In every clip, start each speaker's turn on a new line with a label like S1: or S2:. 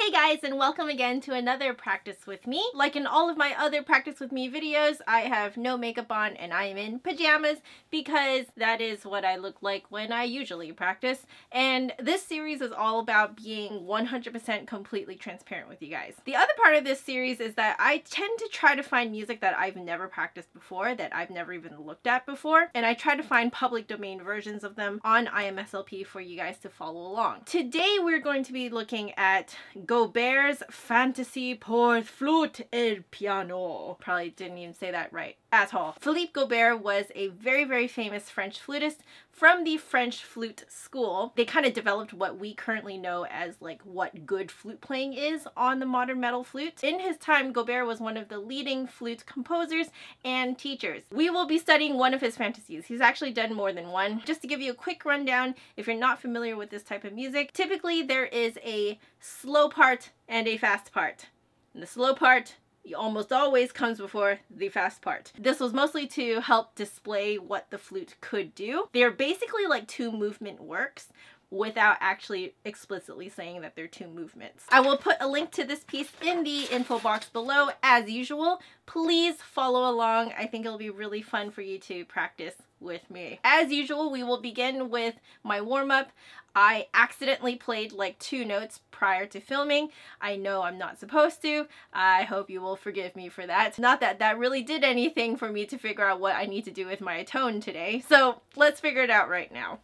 S1: Hey guys, and welcome again to another Practice With Me. Like in all of my other Practice With Me videos, I have no makeup on and I am in pajamas because that is what I look like when I usually practice. And this series is all about being 100% completely transparent with you guys. The other part of this series is that I tend to try to find music that I've never practiced before, that I've never even looked at before, and I try to find public domain versions of them on IMSLP for you guys to follow along. Today we're going to be looking at Gaubert's Fantaisie pour flûte et piano. Probably didn't even say that right at all. Philippe Gaubert was a very famous French flutist from the French flute school. They kind of developed what we currently know as like what good flute playing is on the modern metal flute. In his time, Gaubert was one of the leading flute composers and teachers. We will be studying one of his fantasies. He's actually done more than one. Just to give you a quick rundown, if you're not familiar with this type of music, typically there is a slow part and a fast part. And the slow part almost always comes before the fast part. This was mostly to help display what the flute could do. They're basically like two movement works without actually explicitly saying that they're two movements. I will put a link to this piece in the info box below as usual. Please follow along. I think it'll be really fun for you to practice with me. As usual, we will begin with my warm-up. I accidentally played like 2 notes prior to filming. I know I'm not supposed to. I hope you will forgive me for that. Not that that really did anything for me to figure out what I need to do with my tone today. So let's figure it out right now.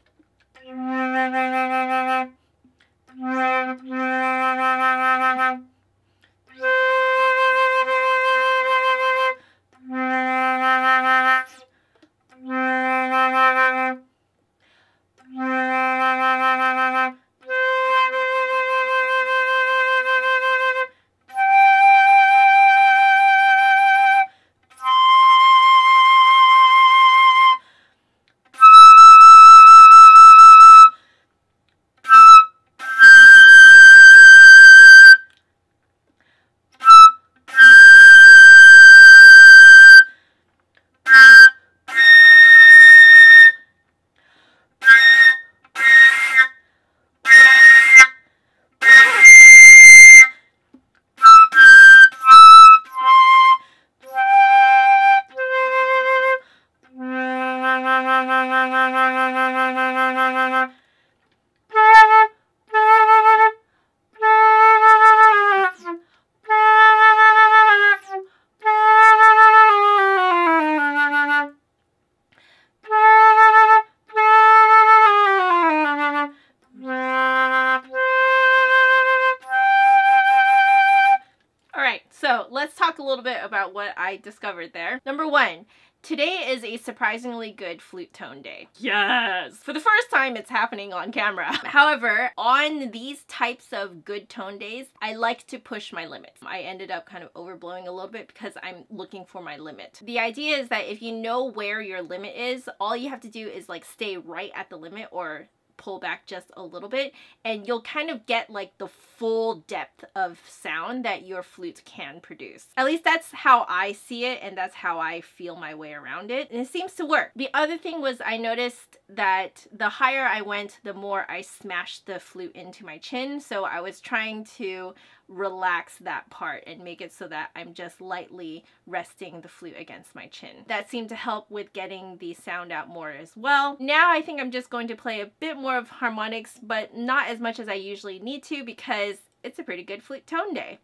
S1: So let's talk a little bit about what I discovered there. Number 1, today is a surprisingly good flute tone day. Yes! For the first time, it's happening on camera. However, on these types of good tone days, I like to push my limits. I ended up kind of overblowing a little bit because I'm looking for my limit. The idea is that if you know where your limit is, all you have to do is like stay right at the limit or pull back just a little bit, and you'll kind of get like the full depth of sound that your flute can produce. At least that's how I see it, and that's how I feel my way around it, and it seems to work. The other thing was I noticed that the higher I went, the more I smashed the flute into my chin, so I was trying to relax that part and make it so that I'm just lightly resting the flute against my chin. That seemed to help with getting the sound out more as well. Now I think I'm just going to play a bit more of harmonics, but not as much as I usually need to because it's a pretty good flute tone day.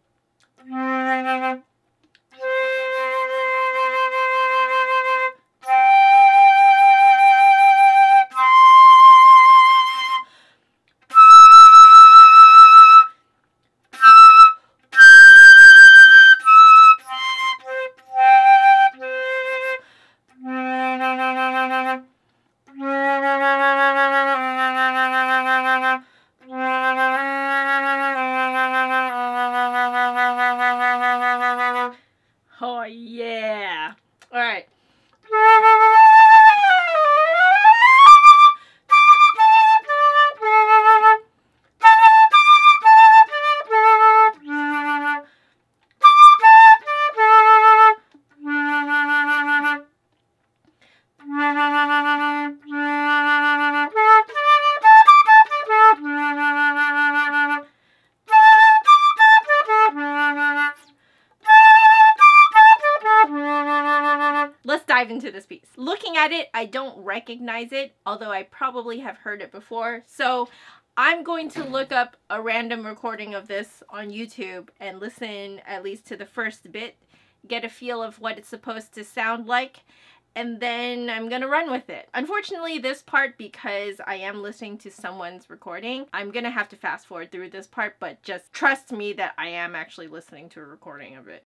S1: dive into this piece. Looking at it, I don't recognize it, although I probably have heard it before. So I'm going to look up a random recording of this on YouTube and listen at least to the first bit, get a feel of what it's supposed to sound like, and then I'm gonna run with it. Unfortunately, this part, because I am listening to someone's recording, I'm gonna have to fast forward through this part, but just trust me that I am actually listening to a recording of it.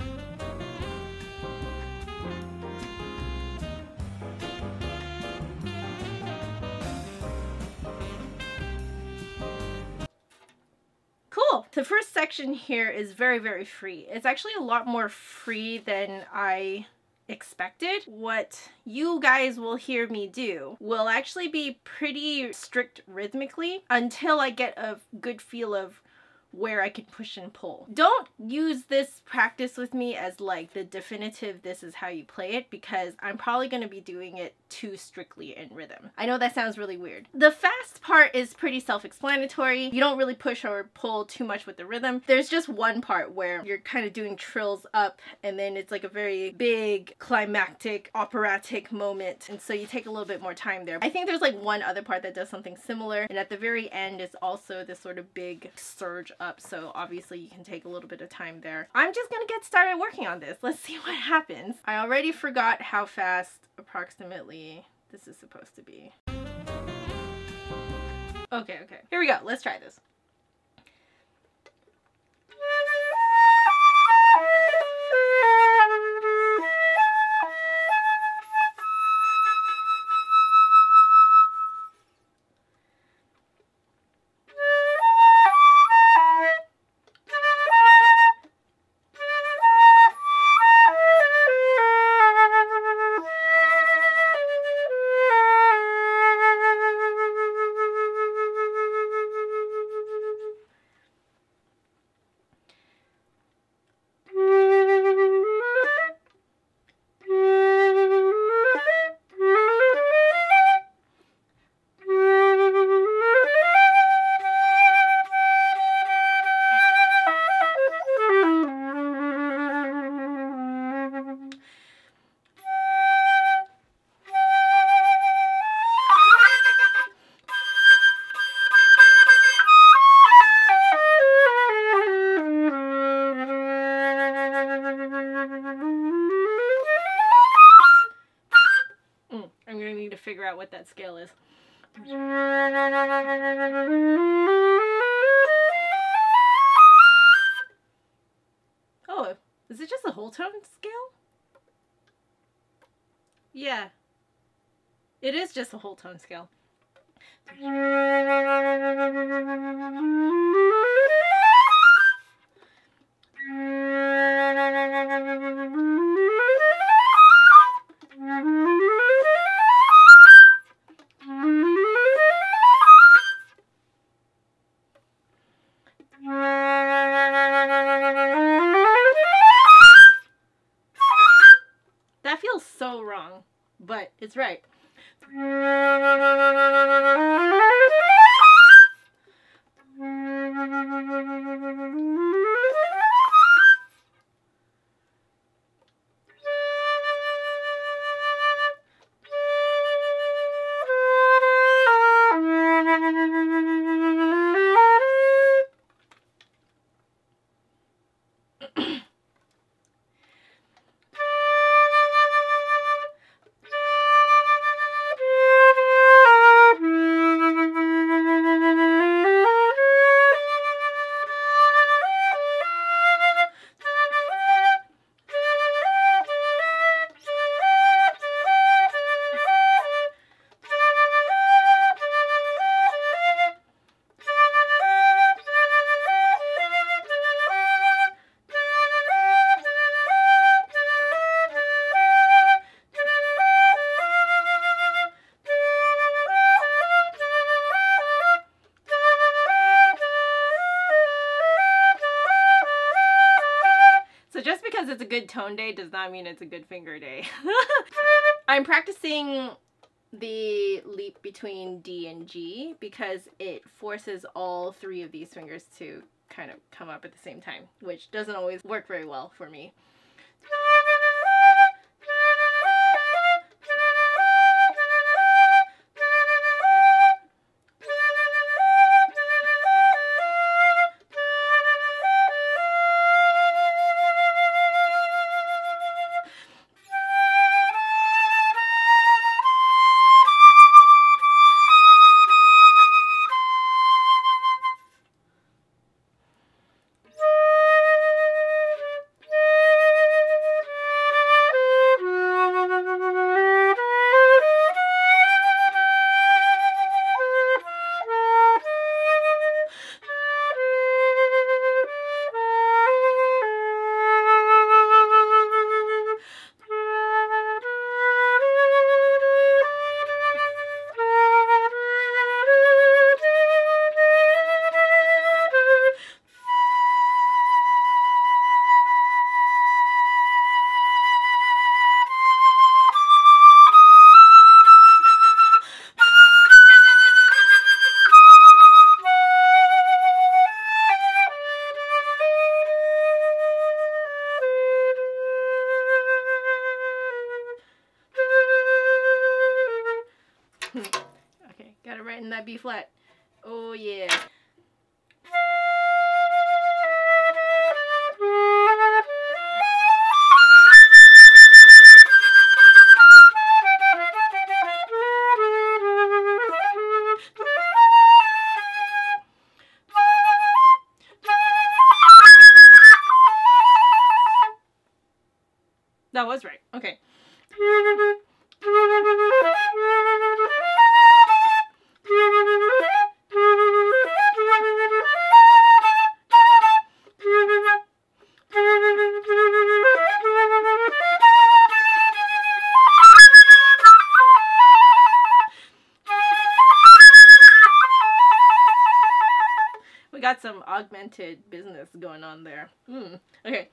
S1: Cool. The first section here is very, very free. It's actually a lot more free than I expected. What you guys will hear me do will actually be pretty strict rhythmically until I get a good feel of where I can push and pull. Don't use this practice with me as like the definitive this is how you play it, because I'm probably going to be doing it too strictly in rhythm. I know that sounds really weird. The fast part is pretty self-explanatory. You don't really push or pull too much with the rhythm. There's just one part where you're kind of doing trills up and then it's like a very big climactic operatic moment, and so you take a little bit more time there. I think there's like one other part that does something similar, and at the very end is also this sort of big surge up, so obviously you can take a little bit of time there. I'm just gonna get started working on this. Let's see what happens. I already forgot how fast approximately this is supposed to be. Okay, here we go. Let's try this. Figure out what that scale is. Oh, is it just a whole tone scale? Yeah, it is just a whole tone scale. So wrong, but it's right. because it's a good tone day does not mean it's a good finger day. I'm practicing the leap between D and G because it forces all three of these fingers to kind of come up at the same time, which doesn't always work very well for me. that B flat. Oh yeah. That was right. Okay. We got some augmented business going on there. Okay.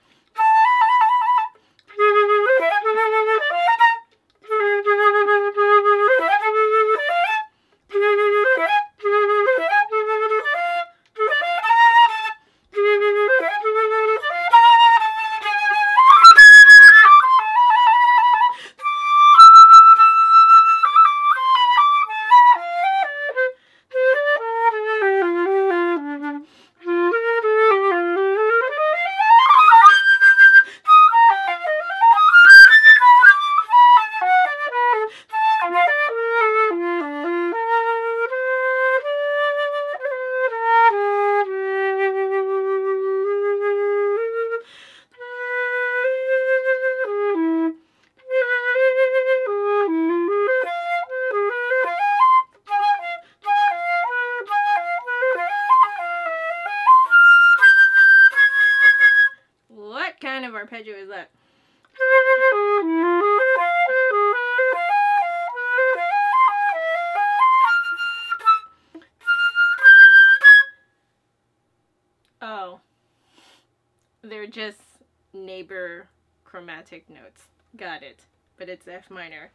S1: What kind of arpeggio is that? Oh, they're just neighbor chromatic notes. Got it. But it's F minor.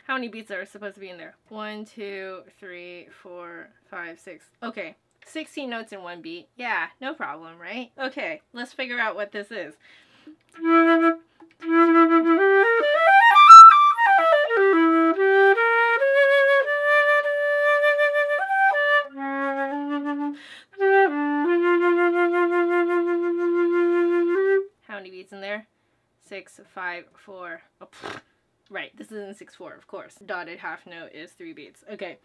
S1: How many beats are supposed to be in there? 1, 2, 3, 4, 5, 6. Okay, 16 notes in one beat. Yeah, no problem, right? Okay, let's figure out what this is. How many beats in there? 6, 5, 4. Oh, right, this is in 6/4, of course. Dotted half note is 3 beats. Okay.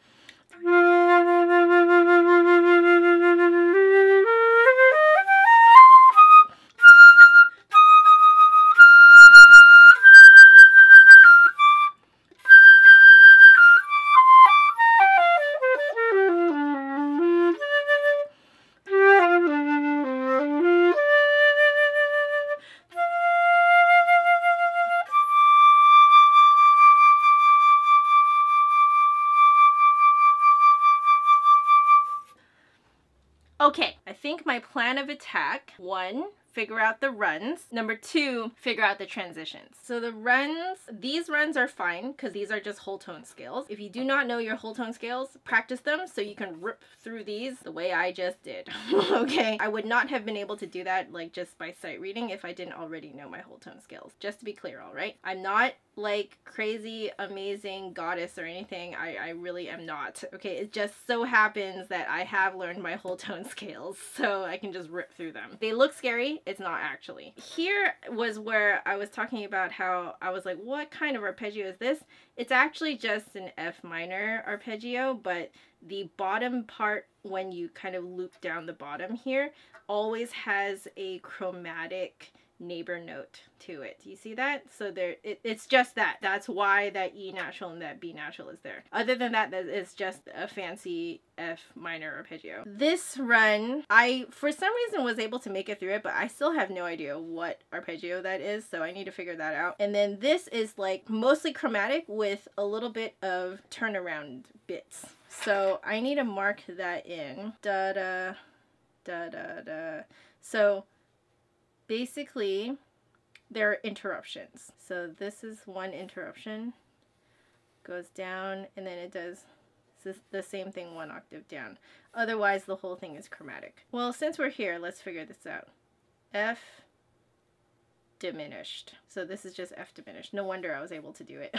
S1: Okay, I think my plan of attack, 1, figure out the runs. Number 2, figure out the transitions. So the runs, these runs are fine because these are just whole tone scales. If you do not know your whole tone scales, practice them so you can rip through these the way I just did. Okay, I would not have been able to do that like just by sight reading if I didn't already know my whole tone scales. Just to be clear, all right? I'm not like crazy amazing goddess or anything. I really am not. Okay, it just so happens that I have learned my whole tone scales so I can just rip through them. They look scary, it's not actually. Here was where I was talking about how I was like, what kind of arpeggio is this? It's actually just an F minor arpeggio, but the bottom part, when you kind of loop down the bottom here, always has a chromatic neighbor note to it. Do you see that? So there, it's just that. That's why that E natural and that B natural is there. Other than that, it's just a fancy F minor arpeggio. This run, I for some reason was able to make it through it, but I still have no idea what arpeggio that is, so I need to figure that out. And then this is like mostly chromatic with a little bit of turnaround bits. So I need to mark that in. Da da da da da. So basically, there are interruptions. So this is one interruption, goes down, and then it does the same thing 1 octave down. Otherwise, the whole thing is chromatic. Well, since we're here, let's figure this out. F diminished. So this is just F diminished. No wonder I was able to do it.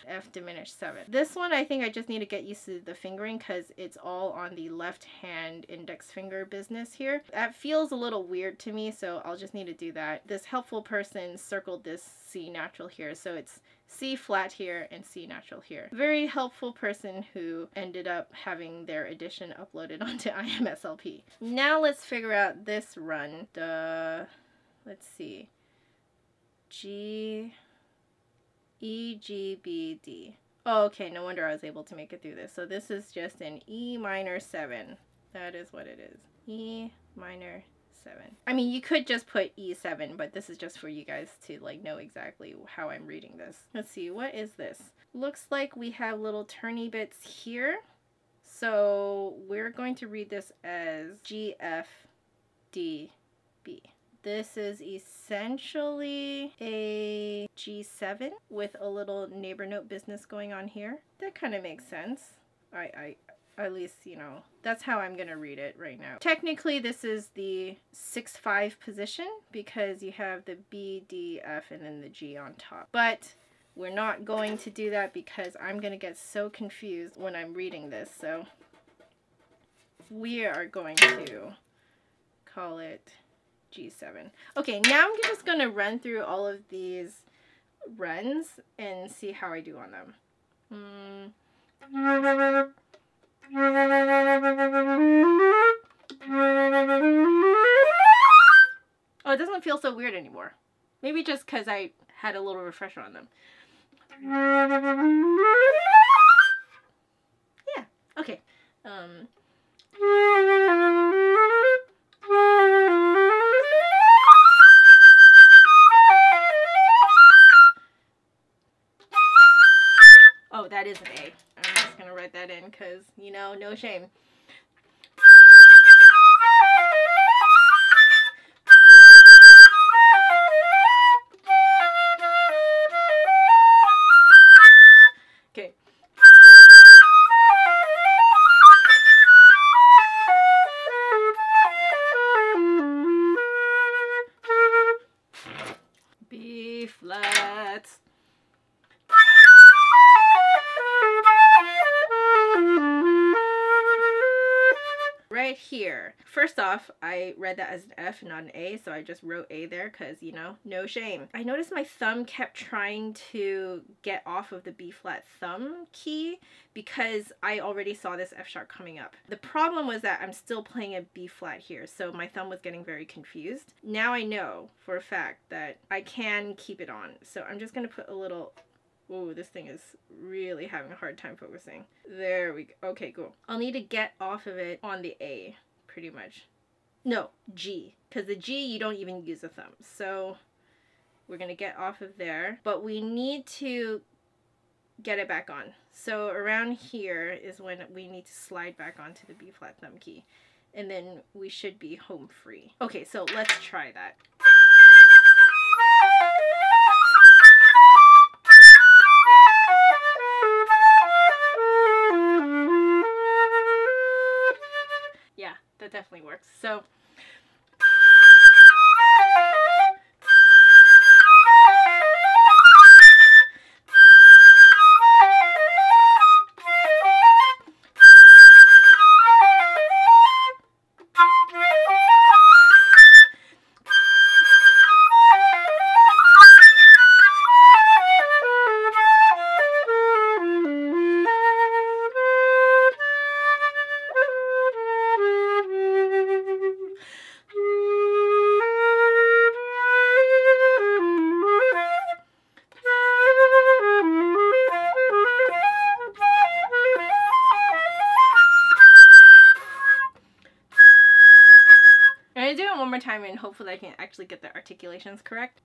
S1: F diminished 7. This one, I think I just need to get used to the fingering because it's all on the left hand index finger business here. That feels a little weird to me, so I'll just need to do that. This helpful person circled this C natural here, so it's C flat here and C natural here. Very helpful person who ended up having their edition uploaded onto IMSLP. Now let's figure out this run. Let's see. G, E, G, B, D. Oh, okay, no wonder I was able to make it through this. So this is just an E minor 7. That is what it is. E minor 7. I mean, you could just put E7, but this is just for you guys to like know exactly how I'm reading this. Let's see, what is this? Looks like we have little turny bits here. So we're going to read this as G, F, D, B. This is essentially a G7 with a little neighbor note business going on here. That kind of makes sense. I at least, you know, that's how I'm gonna read it right now. Technically, this is the 6-5 position because you have the B, D, F, and then the G on top. But we're not going to do that because I'm gonna get so confused when I'm reading this. So we are going to call it G7. Okay, now I'm just going to run through all of these runs and see how I do on them. Oh, it doesn't feel so weird anymore. Maybe just because I had a little refresher on them. Yeah, okay. Oh, that is an A. I'm just gonna write that in because, you know, no shame. Okay. B flat. Right here. First off, I read that as an F, not an A, so I just wrote A there because, you know, no shame. I noticed my thumb kept trying to get off of the B flat thumb key because I already saw this F sharp coming up. The problem was that I'm still playing a B flat here, so my thumb was getting very confused. Now I know for a fact that I can keep it on, so I'm just going to put a little... Ooh, this thing is really having a hard time focusing. There we go. Okay, cool. I'll need to get off of it on the A, pretty much. No, G. Because the G, you don't even use a thumb. So we're going to get off of there. But we need to get it back on. So around here is when we need to slide back onto the B flat thumb key. and then we should be home free. Okay, so let's try that. Yeah, that definitely works. So I'm gonna do it one more time and hopefully I can actually get the articulations correct.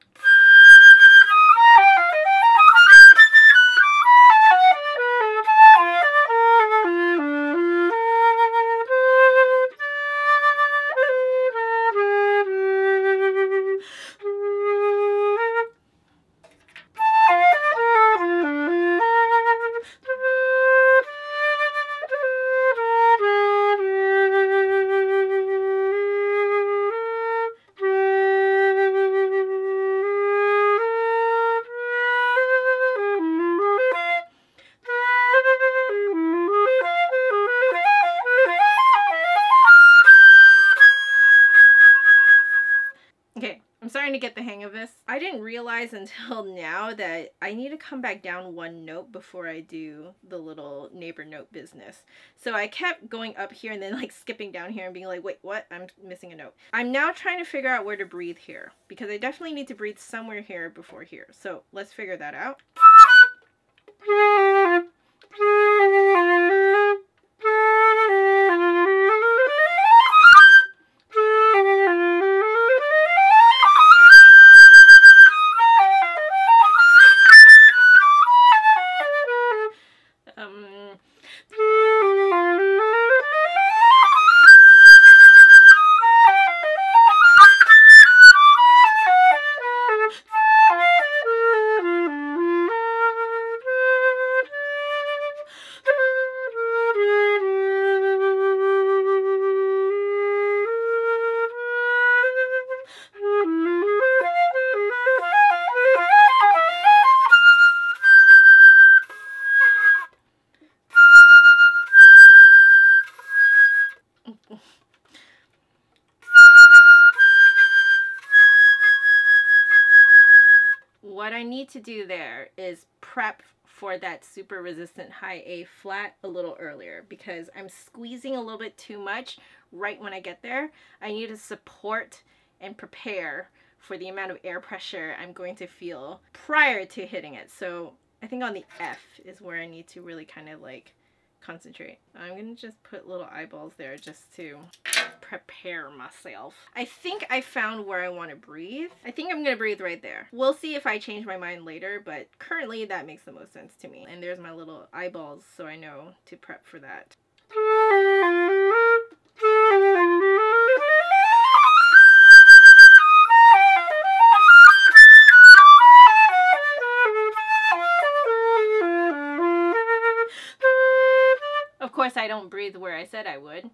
S1: Okay, I'm starting to get the hang of this. I didn't realize until now that I need to come back down one note before I do the little neighbor note business. So I kept going up here and then like skipping down here and being like, wait, what? I'm missing a note. I'm now trying to figure out where to breathe here because I definitely need to breathe somewhere here before here. So let's figure that out. What I need to do there is prep for that super resistant high A flat a little earlier because I'm squeezing a little bit too much right when I get there. I need to support and prepare for the amount of air pressure I'm going to feel prior to hitting it. So I think on the F is where I need to really kind of like concentrate. I'm gonna just put little eyeballs there just to prepare myself. I think I found where I want to breathe. I think I'm gonna breathe right there. We'll see if I change my mind later, but currently that makes the most sense to me. And there's my little eyeballs, so I know to prep for that. Of course, I don't breathe where I said I would.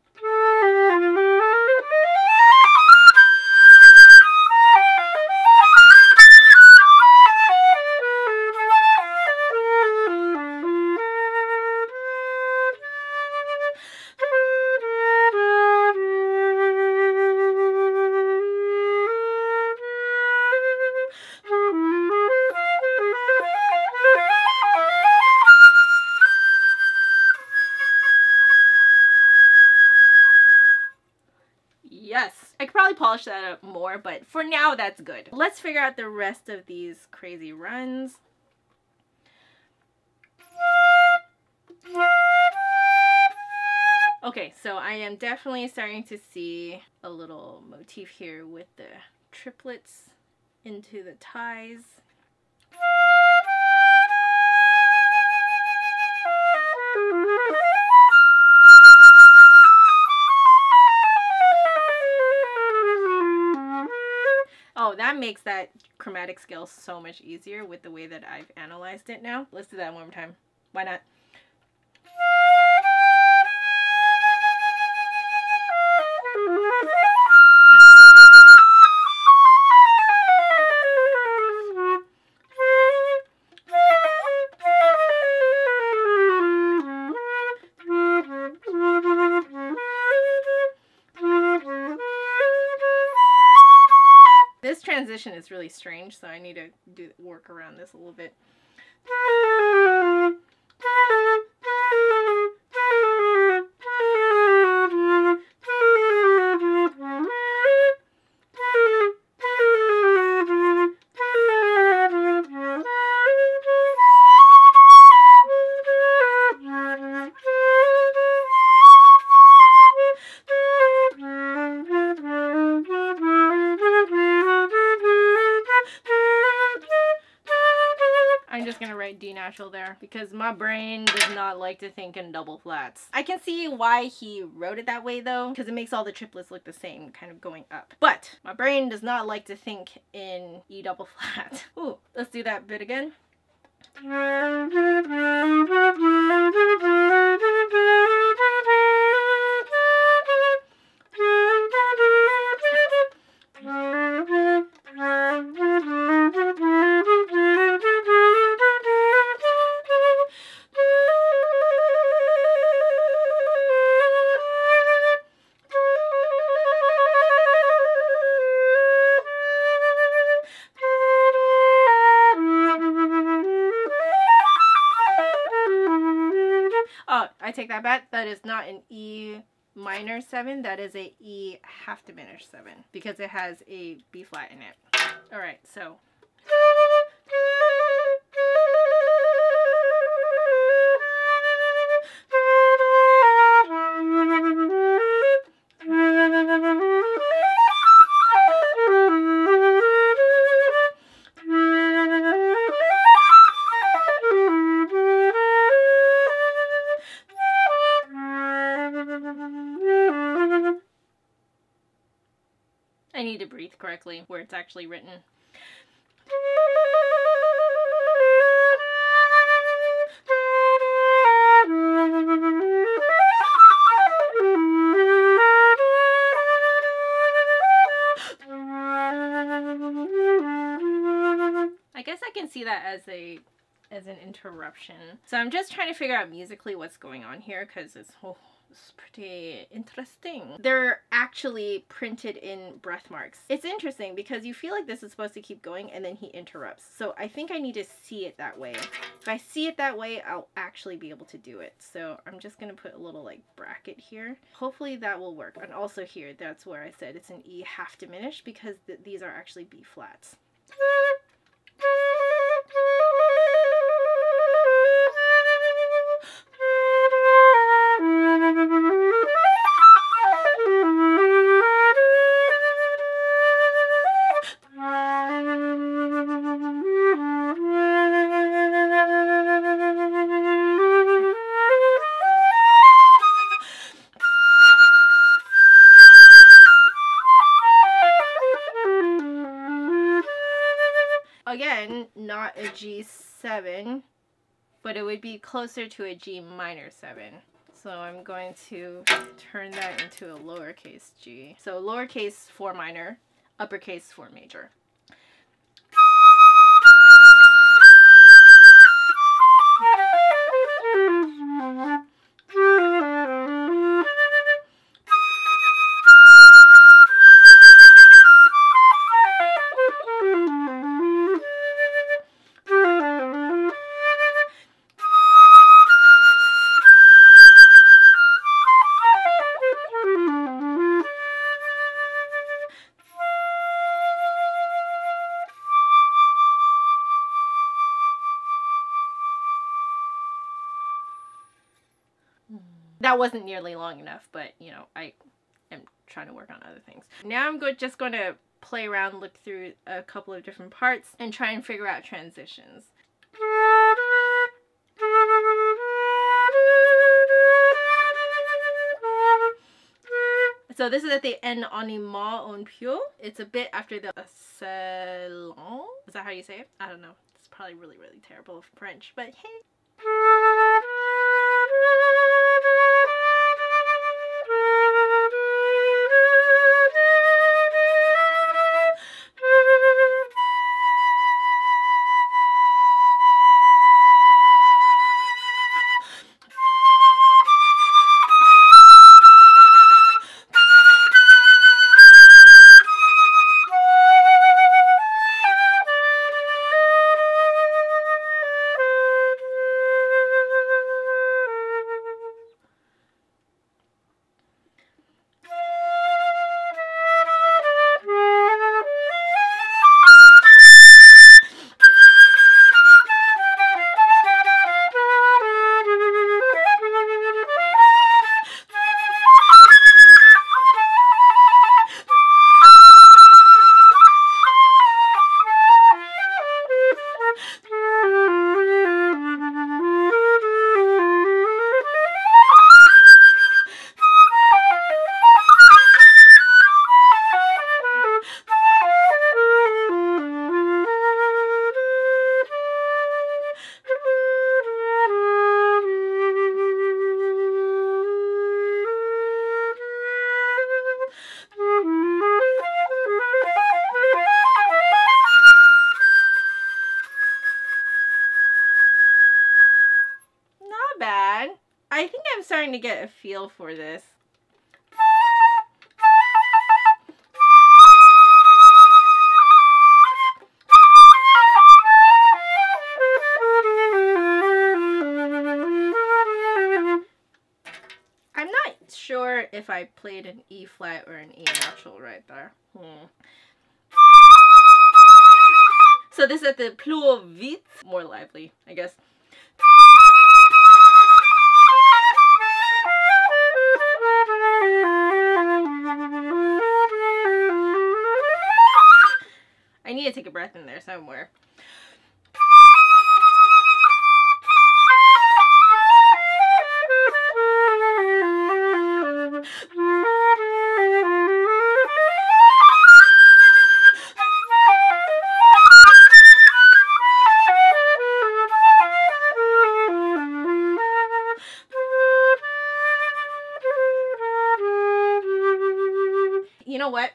S1: Yes, I could probably polish that up more, but for now that's good. Let's figure out the rest of these crazy runs. Okay, so I am definitely starting to see a little motif here with the triplets into the ties. makes that chromatic scale so much easier with the way that I've analyzed it now. Let's do that one more time. Why not? This transition is really strange, so I need to work around this a little bit. I'm just gonna write D natural there because my brain does not like to think in double flats. I can see why he wrote it that way though, because it makes all the triplets look the same, kind of going up. But my brain does not like to think in E double flat. Ooh, let's do that bit again. Oh, I take that back. That is not an E minor 7. That is a E half diminished 7 because it has a B flat in it. All right, so. I need to breathe correctly where it's actually written. I guess I can see that as an interruption. So I'm just trying to figure out musically what's going on here because it's pretty interesting. They're actually printed in breath marks. It's interesting because you feel like this is supposed to keep going and then he interrupts. So I think I need to see it that way. If I see it that way, I'll actually be able to do it. So I'm just gonna put a little like bracket here. Hopefully that will work. And also here, that's where I said it's an E half diminished because these are actually B flats. Again, not a G7, but it would be closer to a G minor 7. So I'm going to turn that into a lowercase g. So lowercase 4 minor, uppercase 4 major. That wasn't nearly long enough, but you know, I am trying to work on other things. Now I'm just going to play around, look through a couple of different parts, and try and figure out transitions. It's So this is at the En Animal en Pio. It's a bit after the Salon. Is that how you say it? I don't know. It's probably really, really terrible French, but hey. Bad. I think I'm starting to get a feel for this. I'm not sure if I played an E flat or an E natural right there. So this is at the plus vite, more lively, I guess. I need to take a breath in there somewhere. You know what?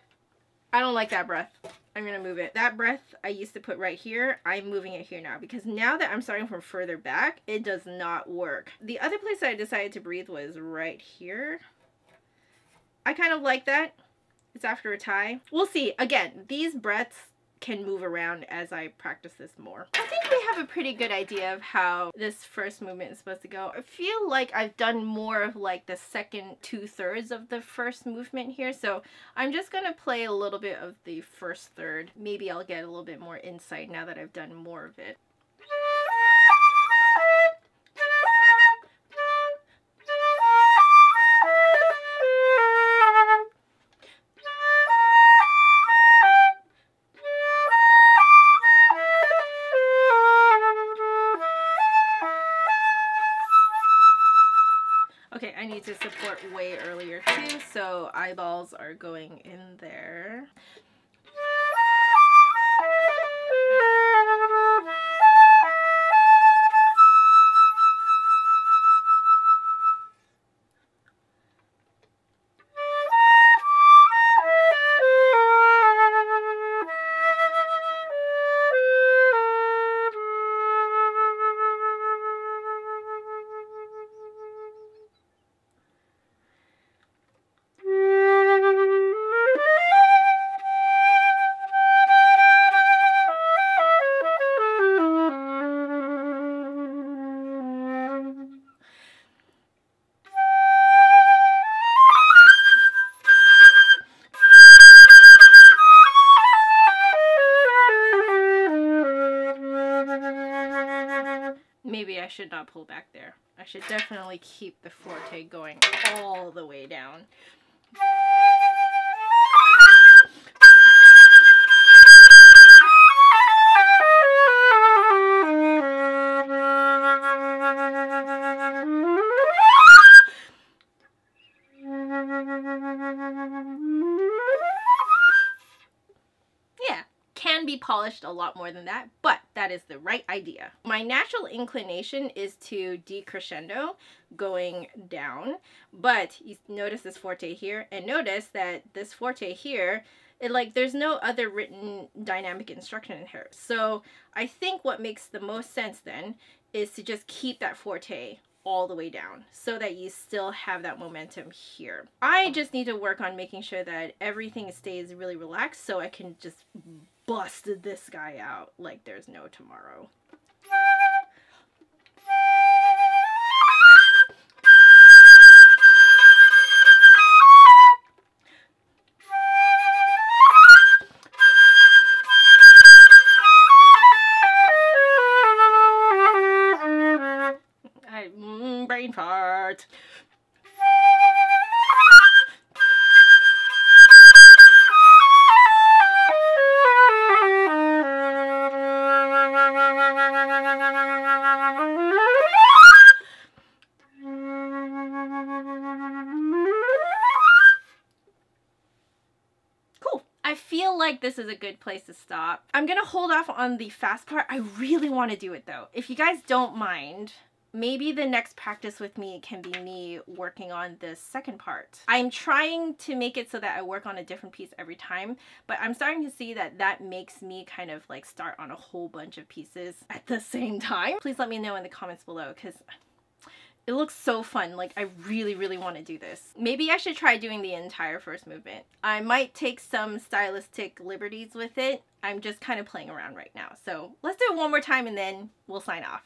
S1: I don't like that breath. I'm gonna move it. That breath I used to put right here, I'm moving it here now because now that I'm starting from further back, it does not work. The other place that I decided to breathe was right here. I kind of like that. It's after a tie. We'll see. Again, these breaths can move around as I practice this more. I think we have a pretty good idea of how this first movement is supposed to go. I feel like I've done more of like the second 2/3 of the first movement here, so I'm just gonna play a little bit of the first third. Maybe I'll get a little bit more insight now that I've done more of it. Okay, I need to support way earlier too, so eyeballs are going in there. Maybe I should not pull back there. I should definitely keep the forte going all the way down. can be polished a lot more than that, but that is the right idea. My natural inclination is to decrescendo, going down, but you notice this forte here, and notice that this forte here, there's no other written dynamic instruction in here. So I think what makes the most sense then is to just keep that forte all the way down so that you still have that momentum here. I just need to work on making sure that everything stays really relaxed so I can just bust this guy out like there's no tomorrow. Brain fart. Cool. I feel like this is a good place to stop. I'm gonna hold off on the fast part. I really want to do it though. If you guys don't mind, maybe the next practice with me can be me working on this second part. I'm trying to make it so that I work on a different piece every time, but I'm starting to see that that makes me kind of like start on a whole bunch of pieces at the same time. Please let me know in the comments below because it looks so fun. Like, I really, really want to do this. Maybe I should try doing the entire first movement. I might take some stylistic liberties with it. I'm just kind of playing around right now. So let's do it one more time and then we'll sign off.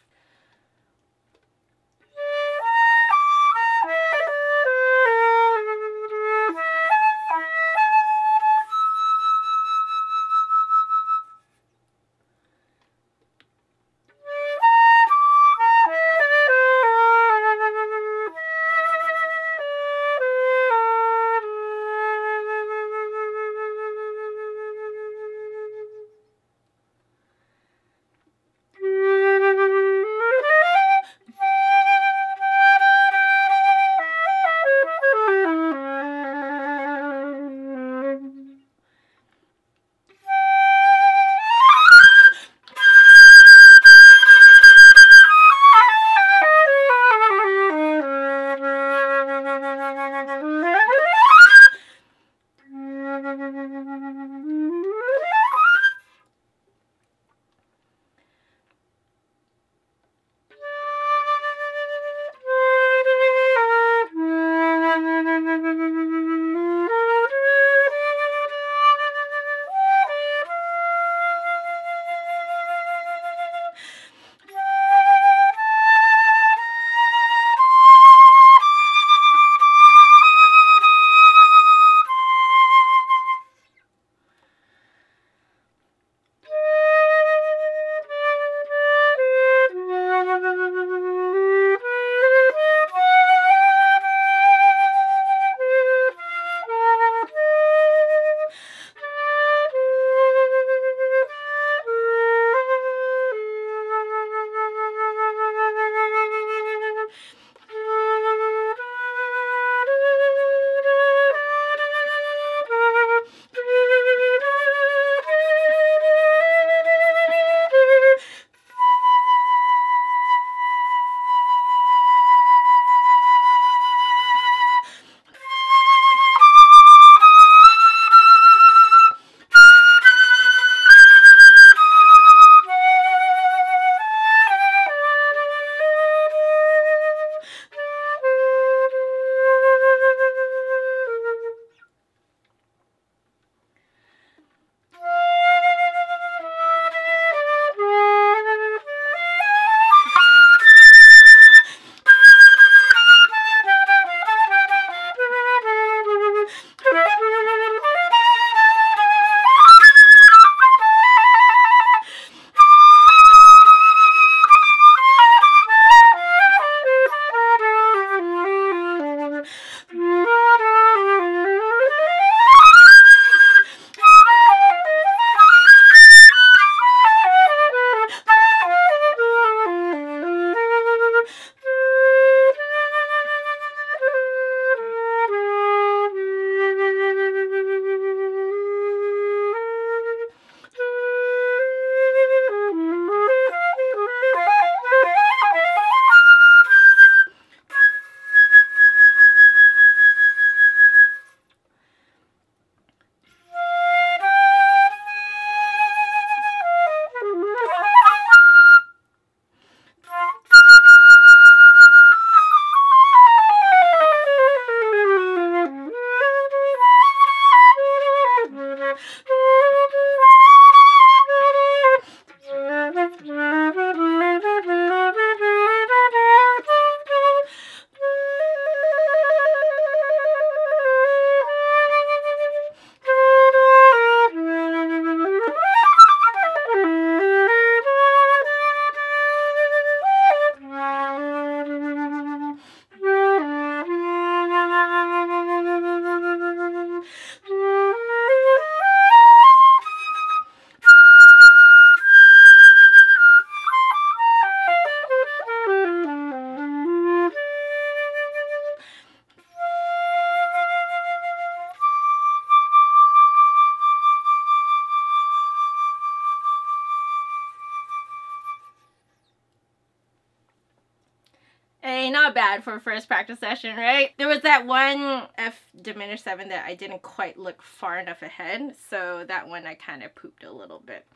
S1: Okay, not bad for a first practice session, right? There was that one F diminished 7 that I didn't quite look far enough ahead, so that one I kind of pooped a little bit.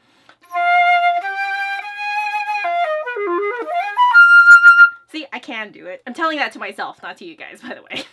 S1: See, I can do it. I'm telling that to myself, not to you guys, by the way.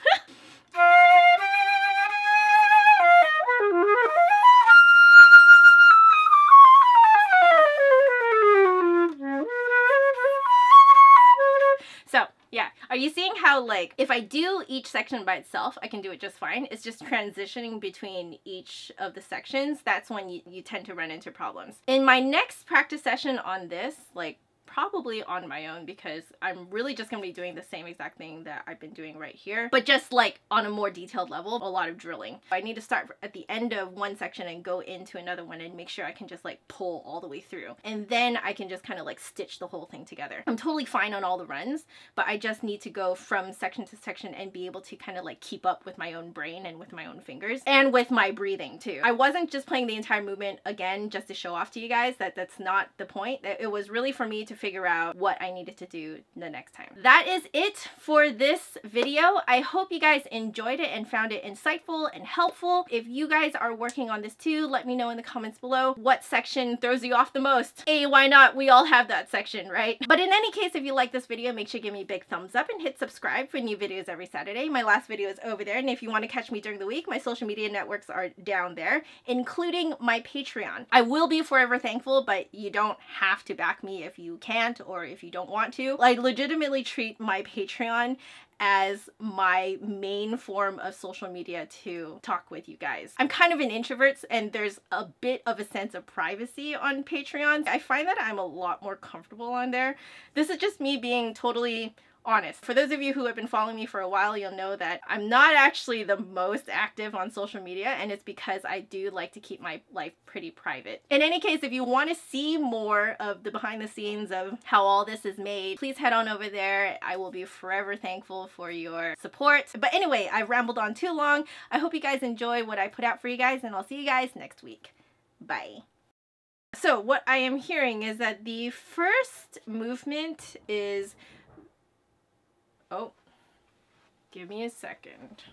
S1: So, yeah. Are you seeing how, like, if I do each section by itself, I can do it just fine? It's just transitioning between each of the sections. That's when you tend to run into problems. In my next practice session on this, like, probably on my own, because I'm really just gonna be doing the same exact thing that I've been doing right here, but just like on a more detailed level, a lot of drilling. I need to start at the end of one section and go into another one and make sure I can just like pull all the way through, and then I can just kind of like stitch the whole thing together. I'm totally fine on all the runs, but I just need to go from section to section and be able to kind of like keep up with my own brain and with my own fingers and with my breathing too. I wasn't just playing the entire movement again just to show off to you guys. That's not the point. It was really for me to figure out what I needed to do the next time. That is it for this video. I hope you guys enjoyed it and found it insightful and helpful. If you guys are working on this too, let me know in the comments below what section throws you off the most. Hey, why not? We all have that section, right? But in any case, if you like this video, make sure you give me a big thumbs up and hit subscribe for new videos every Saturday. My last video is over there, and if you want to catch me during the week, my social media networks are down there, including my Patreon. I will be forever thankful, but you don't have to back me if you can't or if you don't want to. I legitimately treat my Patreon as my main form of social media to talk with you guys. I'm kind of an introvert, and there's a bit of a sense of privacy on Patreon. I find that I'm a lot more comfortable on there. This is just me being totally honest. For those of you who have been following me for a while, you'll know that I'm not actually the most active on social media, and it's because I do like to keep my life pretty private. In any case, if you want to see more of the behind the scenes of how all this is made, please head on over there. I will be forever thankful for your support. But anyway, I've rambled on too long. I hope you guys enjoy what I put out for you guys, and I'll see you guys next week. Bye. So what I am hearing is that the first movement is... Oh, give me a second.